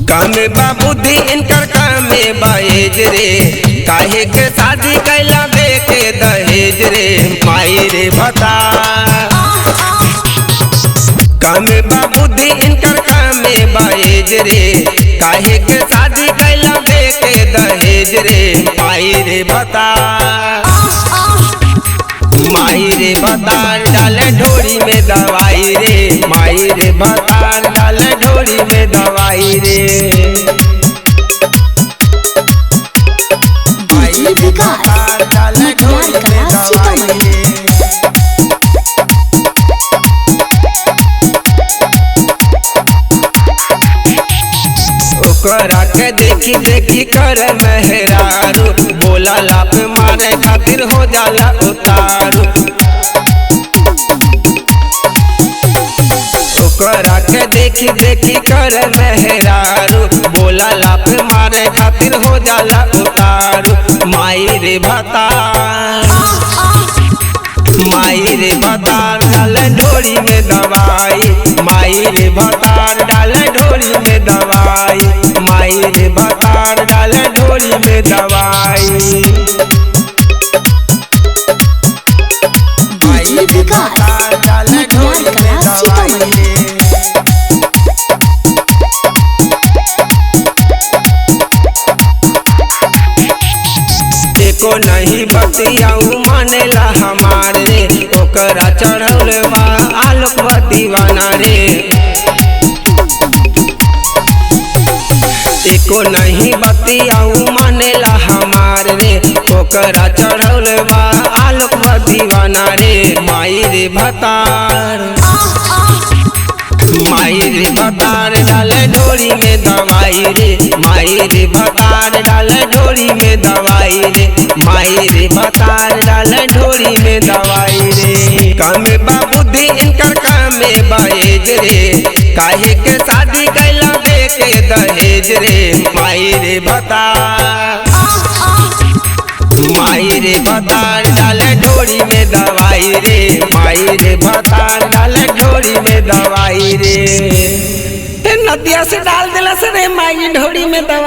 काम बाबूदी इनकर काम बाएज रे, काहे के शादी कैला दे के दहेज रे। माई रे बता काम बाबूदी इनकर काम बाएज रे, काहे के शादी कैला दे के दहेज रे। माई रे बता माई रे बतार डाले ढोरी में दवाई रे। माई रे बतार डाले ढोरी में दवाई रे। माई रे बतार डाले ढोरी में दवाई रे। ओकरा के देखी देखी कर मेहरारू, बोला लाप मारे खातिर हो जाला उतारू। ओकरा के देखी देखी कर मेहरारू, बोला लाप मारे खातिर हो जाला उतारू। माई रे बतार माई रे बतार डाले ढोरी में दवाई। माई रे बतार डाले ढोरी में दवाई। माई रे बतार डाले ढोरी में दवाई। माई रे बतार डाले ढोरी में दवाई। एको नहीं बतियाऊ मानेला हमार रे, ओकरा चढ़ल बा आलोक दीवाना रे। एको नहीं बतियाऊ मानेला हमार रे, ओकरा चढ़ल बा आलोक दीवाना रे। माई रे भतार माई रे भतार डाले ढोरी में दवाई रे। माई रे भतार डाले ढोरी में दवाई रे। माई रे भतार डाले ढोरी में दवाई रे। काम बाबूदी इनकर काम बाएज रे, काहे के शादी कैला दे के दहेज रे। माई रे भतार माई रे भतार डाले ढोरी में दवाई रे। माई रे भतार डाले ढोरी में दवाई रे। नदिया से डाल दिला से रे माई ढोरी में दवाई।